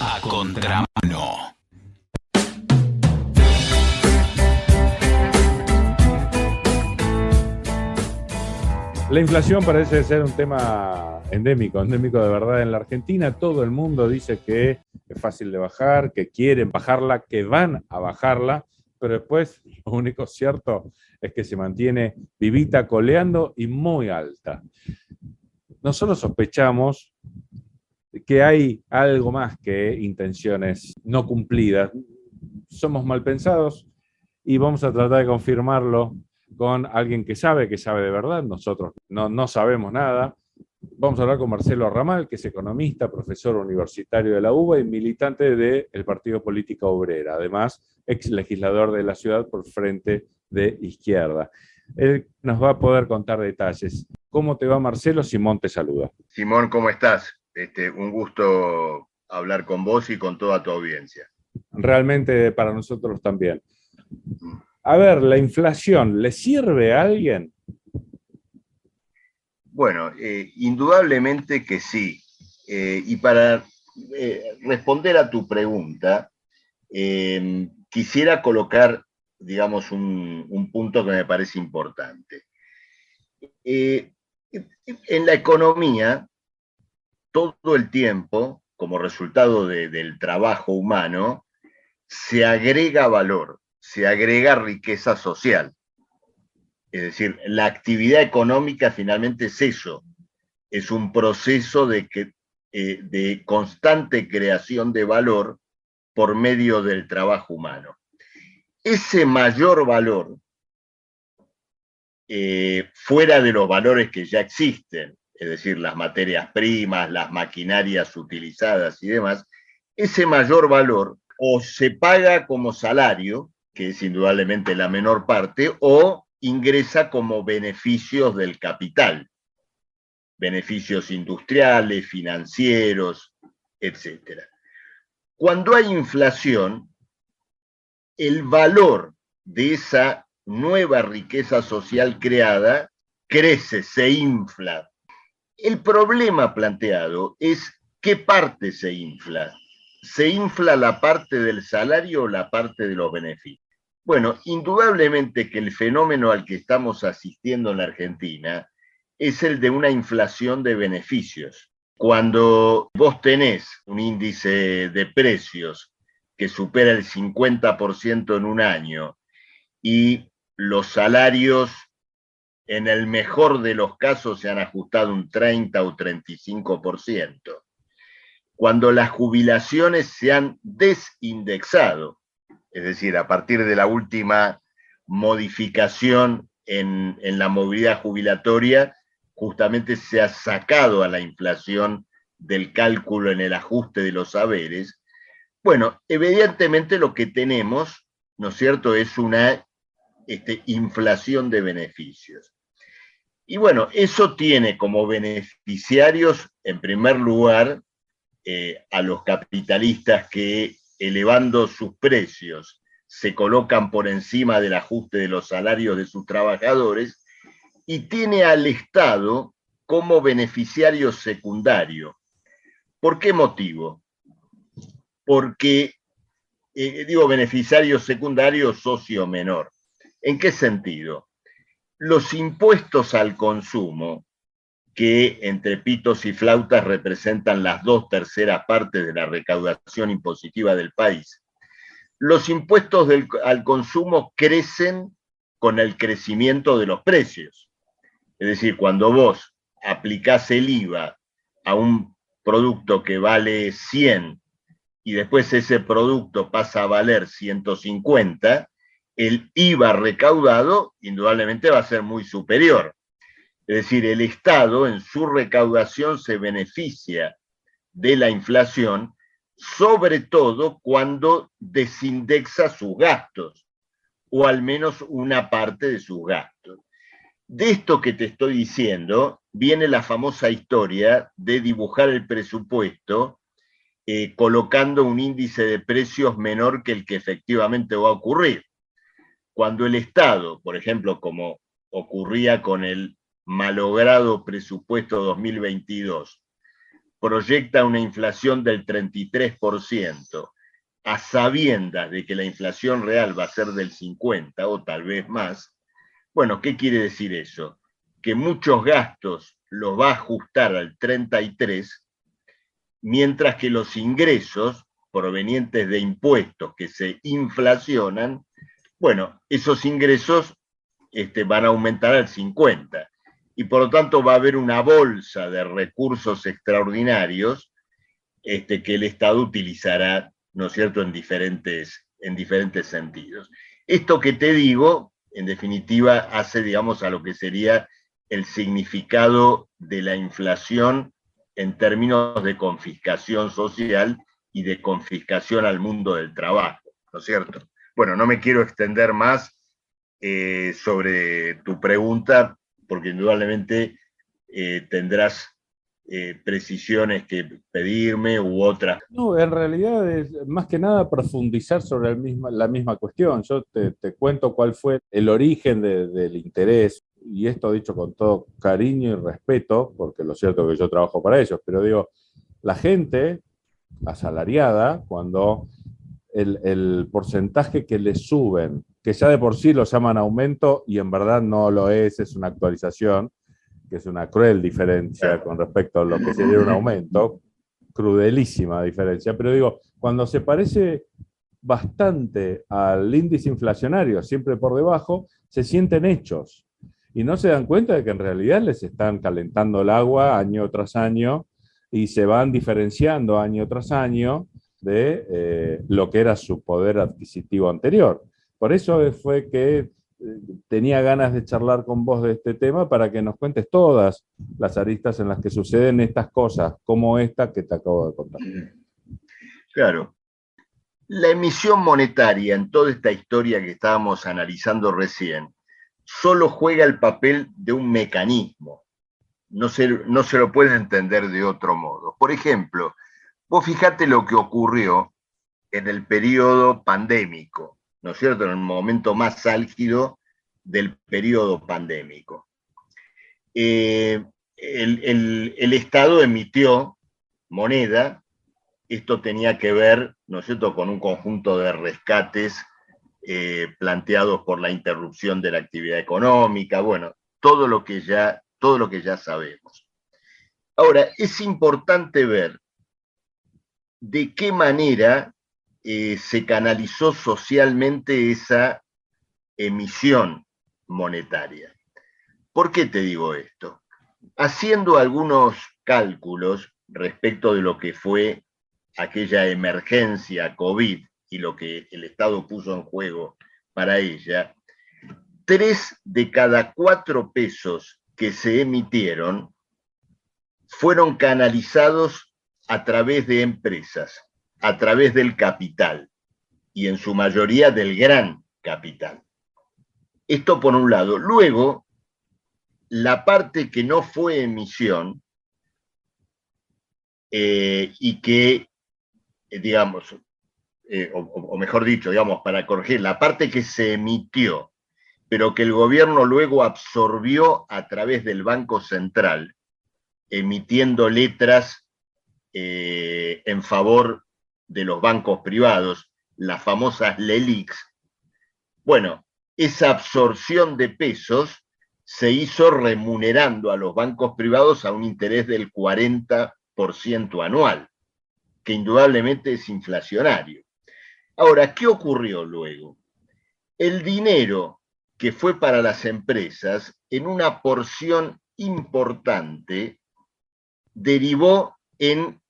A contramano. La inflación parece ser un tema endémico de verdad en la Argentina. Todo el mundo dice que es fácil de bajar, que quieren bajarla, que van a bajarla, pero después lo único cierto es que se mantiene vivita, coleando y muy alta. Nosotros sospechamos que hay algo más que intenciones no cumplidas. Somos mal pensados y vamos a tratar de confirmarlo con alguien que sabe de verdad. Nosotros no sabemos nada. Vamos a hablar con Marcelo Ramal, que es economista, profesor universitario de la UBA y militante del Partido Política Obrera, además ex legislador de la ciudad por Frente de Izquierda. Él nos va a poder contar detalles. ¿Cómo te va, Marcelo? Simón te saluda. Simón, ¿cómo estás? Un gusto hablar con vos y con toda tu audiencia. Realmente para nosotros también. A ver, ¿la inflación le sirve a alguien? Bueno, indudablemente que sí. Y para responder a tu pregunta, quisiera colocar, digamos, un punto que me parece importante. En la economía, todo el tiempo, como resultado del trabajo humano, se agrega valor, se agrega riqueza social. Es decir, la actividad económica finalmente es eso, es un proceso de constante creación de valor por medio del trabajo humano. Ese mayor valor, fuera de los valores que ya existen, es decir, las materias primas, las maquinarias utilizadas y demás, ese mayor valor o se paga como salario, que es indudablemente la menor parte, o ingresa como beneficios del capital, beneficios industriales, financieros, etc. Cuando hay inflación, el valor de esa nueva riqueza social creada crece, se infla. El problema planteado es qué parte se infla. ¿Se infla la parte del salario o la parte de los beneficios? Bueno, indudablemente que el fenómeno al que estamos asistiendo en la Argentina es el de una inflación de beneficios. Cuando vos tenés un índice de precios que supera el 50% en un año y los salarios en el mejor de los casos se han ajustado un 30 o 35%. Cuando las jubilaciones se han desindexado, es decir, a partir de la última modificación en la movilidad jubilatoria, justamente se ha sacado a la inflación del cálculo en el ajuste de los saberes. Bueno, evidentemente lo que tenemos, ¿no es cierto?, es una inflación de beneficios. Y bueno, eso tiene como beneficiarios, en primer lugar, a los capitalistas que, elevando sus precios, se colocan por encima del ajuste de los salarios de sus trabajadores, y tiene al Estado como beneficiario secundario. ¿Por qué motivo? Porque, digo beneficiario secundario, socio menor. ¿En qué sentido? Los impuestos al consumo, que entre pitos y flautas representan las 2/3 partes de la recaudación impositiva del país. Los impuestos al consumo crecen con el crecimiento de los precios. Es decir, cuando vos aplicás el IVA a un producto que vale 100 y después ese producto pasa a valer 150, el IVA recaudado indudablemente va a ser muy superior. Es decir, el Estado en su recaudación se beneficia de la inflación, sobre todo cuando desindexa sus gastos, o al menos una parte de sus gastos. De esto que te estoy diciendo, viene la famosa historia de dibujar el presupuesto colocando un índice de precios menor que el que efectivamente va a ocurrir. Cuando el Estado, por ejemplo, como ocurría con el malogrado presupuesto 2022, proyecta una inflación del 33%, a sabiendas de que la inflación real va a ser del 50% o tal vez más. Bueno, ¿qué quiere decir eso? Que muchos gastos los va a ajustar al 33%, mientras que los ingresos provenientes de impuestos que se inflacionan, bueno, esos ingresos van a aumentar al 50%. Y por lo tanto va a haber una bolsa de recursos extraordinarios que el Estado utilizará, ¿no es cierto?, en diferentes sentidos. Esto que te digo, en definitiva, hace, digamos, a lo que sería el significado de la inflación en términos de confiscación social y de confiscación al mundo del trabajo, ¿no es cierto? Bueno, no me quiero extender más sobre tu pregunta, porque indudablemente tendrás precisiones que pedirme u otras. No, en realidad es más que nada profundizar sobre la misma cuestión. Yo te cuento cuál fue el origen del interés, y esto dicho con todo cariño y respeto, porque lo cierto es que yo trabajo para ellos, pero digo, la gente asalariada, cuando el porcentaje que le suben, que ya de por sí lo llaman aumento y en verdad no lo es una actualización, que es una cruel diferencia con respecto a lo que sería un aumento, crudelísima diferencia, pero digo, cuando se parece bastante al índice inflacionario, siempre por debajo, se sienten hechos y no se dan cuenta de que en realidad les están calentando el agua año tras año y se van diferenciando año tras año de lo que era su poder adquisitivo anterior. Por eso fue que tenía ganas de charlar con vos de este tema para que nos cuentes todas las aristas en las que suceden estas cosas, como esta que te acabo de contar. Claro. La emisión monetaria en toda esta historia que estábamos analizando recién solo juega el papel de un mecanismo. No se lo puede entender de otro modo. Por ejemplo, vos fijate lo que ocurrió en el periodo pandémico, ¿no es cierto?, en el momento más álgido del periodo pandémico. El Estado emitió moneda. Esto tenía que ver, ¿no es cierto?, con un conjunto de rescates planteados por la interrupción de la actividad económica, bueno, todo lo que ya sabemos. Ahora, es importante ver de qué manera se canalizó socialmente esa emisión monetaria. ¿Por qué te digo esto? Haciendo algunos cálculos respecto de lo que fue aquella emergencia COVID y lo que el Estado puso en juego para ella, 3 de cada 4 pesos que se emitieron fueron canalizados a través de empresas, a través del capital, y en su mayoría del gran capital. Esto por un lado. Luego, la parte que no fue emisión y que, digamos, o mejor dicho, digamos, para corregir, la parte que se emitió, pero que el gobierno luego absorbió a través del Banco Central, emitiendo letras en favor de los bancos privados, las famosas LELIQs. Bueno, esa absorción de pesos se hizo remunerando a los bancos privados a un interés del 40% anual, que indudablemente es inflacionario. Ahora, ¿qué ocurrió luego? El dinero que fue para las empresas, en una porción importante, derivó en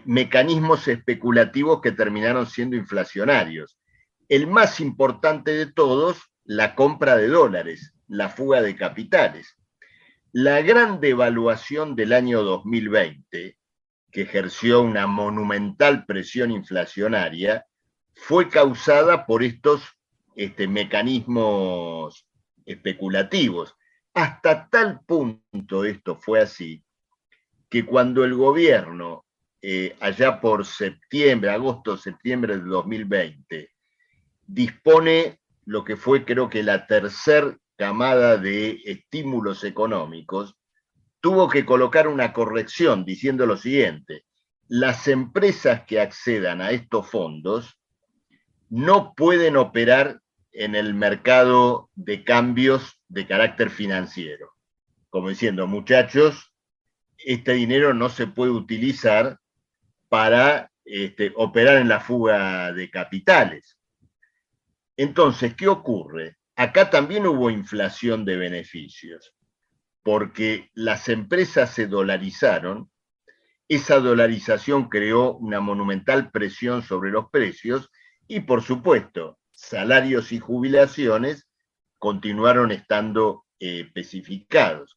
mecanismos especulativos que terminaron siendo inflacionarios. El más importante de todos, la compra de dólares, la fuga de capitales. La gran devaluación del año 2020, que ejerció una monumental presión inflacionaria, fue causada por estos mecanismos especulativos. Hasta tal punto esto fue así, que cuando el gobierno, allá por agosto-septiembre de 2020, dispone lo que fue, creo que, la tercera camada de estímulos económicos, tuvo que colocar una corrección diciendo lo siguiente: las empresas que accedan a estos fondos no pueden operar en el mercado de cambios de carácter financiero. Como diciendo, muchachos, este dinero no se puede utilizar para operar en la fuga de capitales. Entonces, ¿qué ocurre? Acá también hubo inflación de beneficios, porque las empresas se dolarizaron, esa dolarización creó una monumental presión sobre los precios y, por supuesto, salarios y jubilaciones continuaron estando especificados.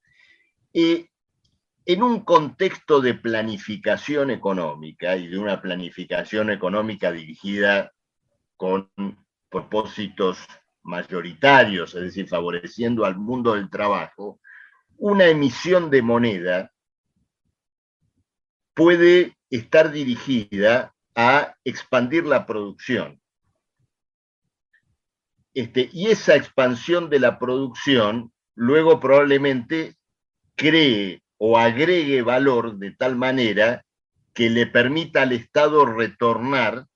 En un contexto de planificación económica y de una planificación económica dirigida con propósitos mayoritarios, es decir, favoreciendo al mundo del trabajo, una emisión de moneda puede estar dirigida a expandir la producción. Y esa expansión de la producción luego probablemente cree o agregue valor de tal manera que le permita al Estado retornar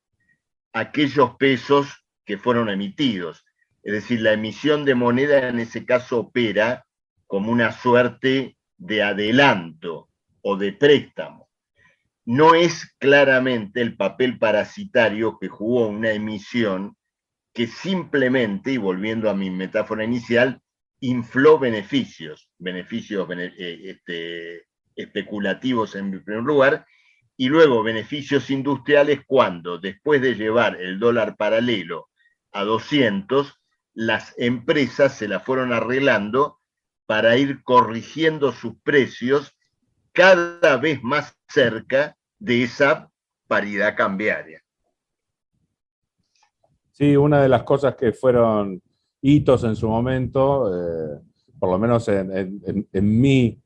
aquellos pesos que fueron emitidos. Es decir, la emisión de moneda en ese caso opera como una suerte de adelanto o de préstamo. No es claramente el papel parasitario que jugó una emisión que simplemente, y volviendo a mi metáfora inicial, infló beneficios especulativos en primer lugar, y luego beneficios industriales cuando, después de llevar el dólar paralelo a 200, las empresas se la fueron arreglando para ir corrigiendo sus precios cada vez más cerca de esa paridad cambiaria. Sí, una de las cosas que fueron hitos en su momento, por lo menos en mi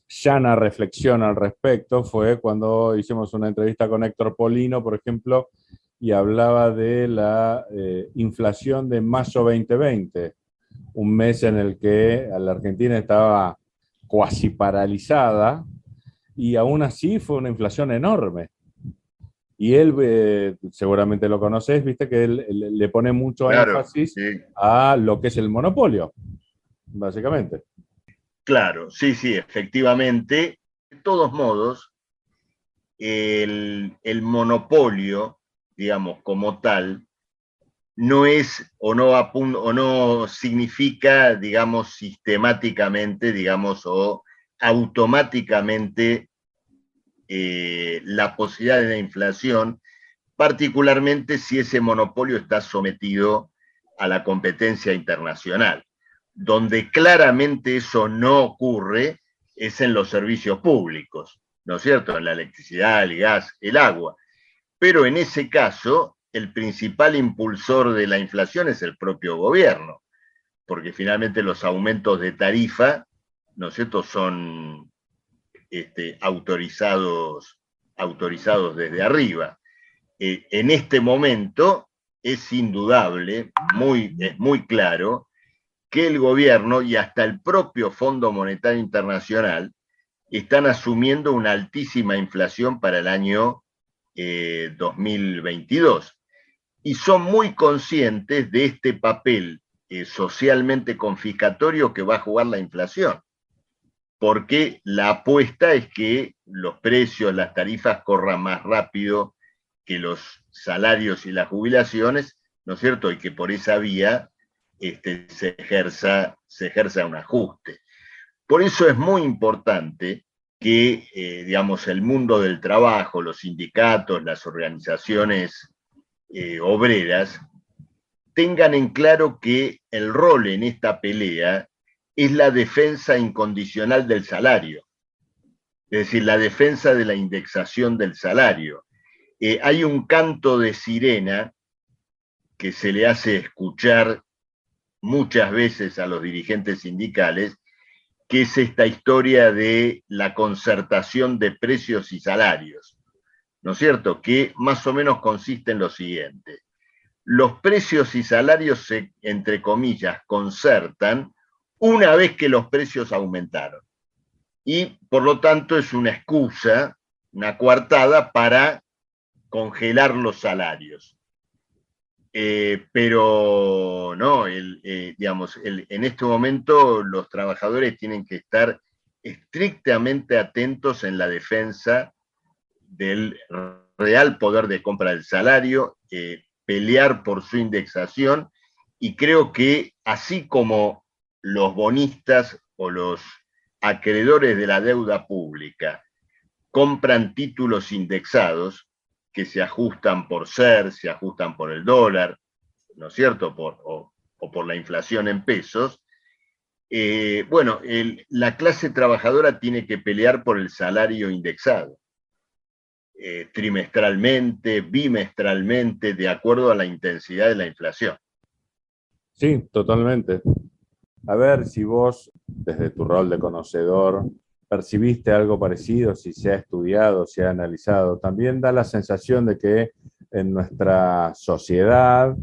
llana reflexión al respecto, fue cuando hicimos una entrevista con Héctor Polino, por ejemplo, y hablaba de la inflación de mayo 2020, un mes en el que la Argentina estaba cuasi paralizada, y aún así fue una inflación enorme. Y él, seguramente lo conoces, viste que él le pone mucho énfasis a lo que es el monopolio, básicamente. Claro, sí, efectivamente. De todos modos, el monopolio, digamos, como tal, no es o no significa, digamos, sistemáticamente, digamos, o automáticamente la posibilidad de la inflación, particularmente si ese monopolio está sometido a la competencia internacional. Donde claramente eso no ocurre es en los servicios públicos, ¿no es cierto? En la electricidad, el gas, el agua. Pero en ese caso, el principal impulsor de la inflación es el propio gobierno, porque finalmente los aumentos de tarifa, ¿no es cierto?, son autorizados desde arriba. En este momento es indudable, es muy claro, que el gobierno y hasta el propio Fondo Monetario Internacional están asumiendo una altísima inflación para el año 2022. Y son muy conscientes de este papel socialmente confiscatorio que va a jugar la inflación. Porque la apuesta es que los precios, las tarifas corran más rápido que los salarios y las jubilaciones, ¿no es cierto? Y que por esa vía se ejerza un ajuste. Por eso es muy importante que, digamos, el mundo del trabajo, los sindicatos, las organizaciones obreras, tengan en claro que el rol en esta pelea es la defensa incondicional del salario, es decir, la defensa de la indexación del salario. Hay un canto de sirena que se le hace escuchar muchas veces a los dirigentes sindicales, que es esta historia de la concertación de precios y salarios, ¿no es cierto? Que más o menos consiste en lo siguiente: los precios y salarios se, entre comillas, concertan una vez que los precios aumentaron. Y por lo tanto es una excusa, una coartada para congelar los salarios. Pero no, en este momento los trabajadores tienen que estar estrictamente atentos en la defensa del real poder de compra del salario, pelear por su indexación, y creo que así como los bonistas o los acreedores de la deuda pública compran títulos indexados que se ajustan por SER, se ajustan por el dólar, ¿no es cierto? O por la inflación en pesos. Bueno, la clase trabajadora tiene que pelear por el salario indexado, trimestralmente, bimestralmente, de acuerdo a la intensidad de la inflación. Sí, totalmente. A ver si vos, desde tu rol de conocedor, percibiste algo parecido, si se ha estudiado, se ha analizado. También da la sensación de que en nuestra sociedad,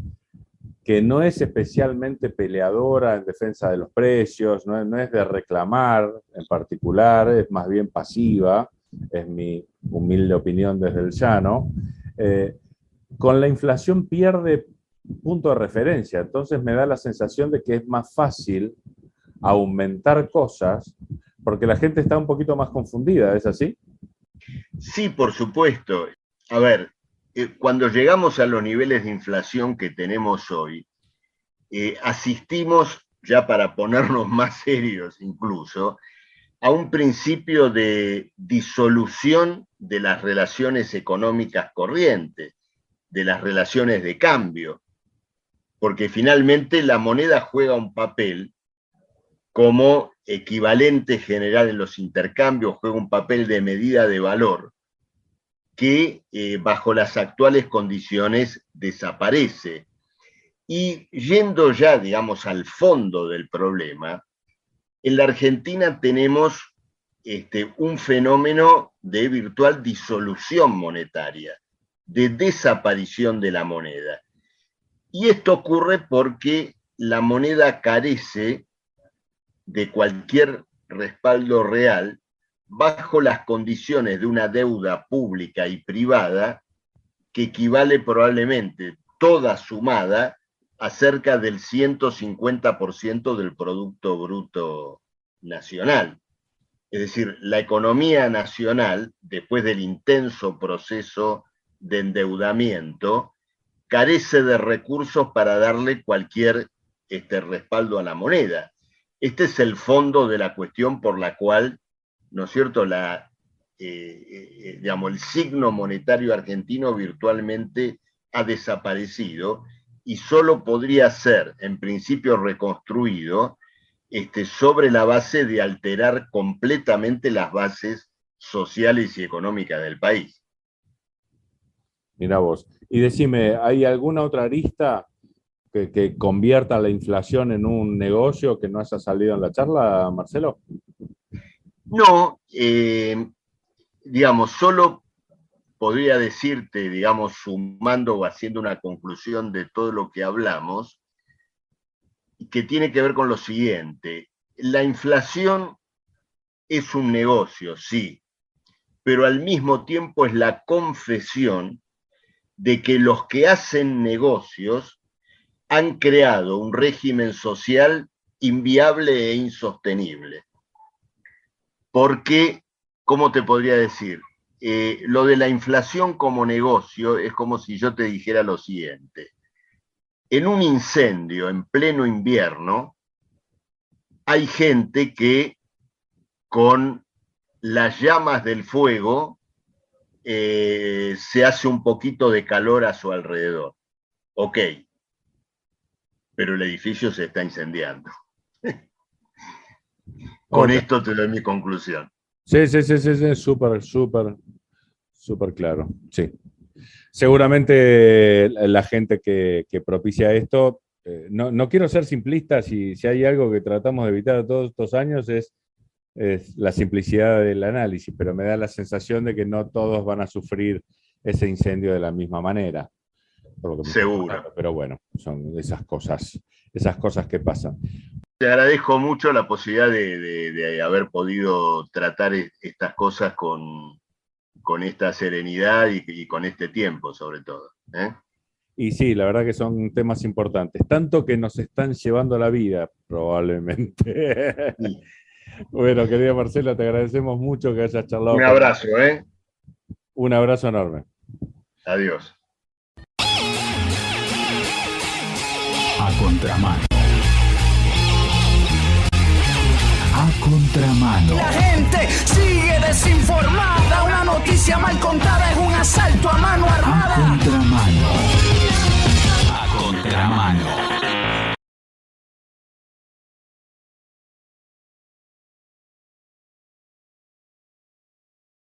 que no es especialmente peleadora en defensa de los precios, no es de reclamar en particular, es más bien pasiva, es mi humilde opinión desde el llano, con la inflación pierde punto de referencia. Entonces me da la sensación de que es más fácil aumentar cosas porque la gente está un poquito más confundida, ¿es así? Sí, por supuesto. A ver, cuando llegamos a los niveles de inflación que tenemos hoy, asistimos, ya para ponernos más serios incluso, a un principio de disolución de las relaciones económicas corrientes, de las relaciones de cambio, porque finalmente la moneda juega un papel como equivalente general en los intercambios, juega un papel de medida de valor que bajo las actuales condiciones desaparece. Y yendo ya, digamos, al fondo del problema, en la Argentina tenemos un fenómeno de virtual disolución monetaria, de desaparición de la moneda. Y esto ocurre porque la moneda carece de cualquier respaldo real bajo las condiciones de una deuda pública y privada que equivale probablemente toda sumada a cerca del 150% del Producto Bruto Nacional. Es decir, la economía nacional, después del intenso proceso de endeudamiento, carece de recursos para darle cualquier respaldo a la moneda. Este es el fondo de la cuestión por la cual, ¿no es cierto?, el signo monetario argentino virtualmente ha desaparecido y solo podría ser, en principio, reconstruido sobre la base de alterar completamente las bases sociales y económicas del país. Mira vos. Y decime, ¿hay alguna otra arista que convierta la inflación en un negocio que no haya salido en la charla, Marcelo? No, digamos, solo podría decirte, digamos, sumando o haciendo una conclusión de todo lo que hablamos, que tiene que ver con lo siguiente. La inflación es un negocio, sí, pero al mismo tiempo es la confesión de que los que hacen negocios han creado un régimen social inviable e insostenible. Porque, ¿cómo te podría decir? Lo de la inflación como negocio es como si yo te dijera lo siguiente. En un incendio en pleno invierno, hay gente que con las llamas del fuego se hace un poquito de calor a su alrededor. Ok, pero el edificio se está incendiando. Con Okay. esto te doy mi conclusión. Sí, súper claro. Sí. Seguramente la gente que propicia esto, no quiero ser simplista, si hay algo que tratamos de evitar todos estos años es la simplicidad del análisis, pero me da la sensación de que no todos van a sufrir ese incendio de la misma manera. Por lo que me Seguro. pero bueno, son esas cosas que pasan. Te agradezco mucho la posibilidad de haber podido tratar estas cosas con esta serenidad y con este tiempo, sobre todo. Y sí, la verdad que son temas importantes, tanto que nos están llevando la vida, probablemente. Sí. Bueno, querida Marcela, te agradecemos mucho que hayas charlado. Un abrazo, Un abrazo enorme. Adiós. A contramano. A contramano. La gente sigue desinformada, una noticia mal contada es un asalto a mano A armada. contramano.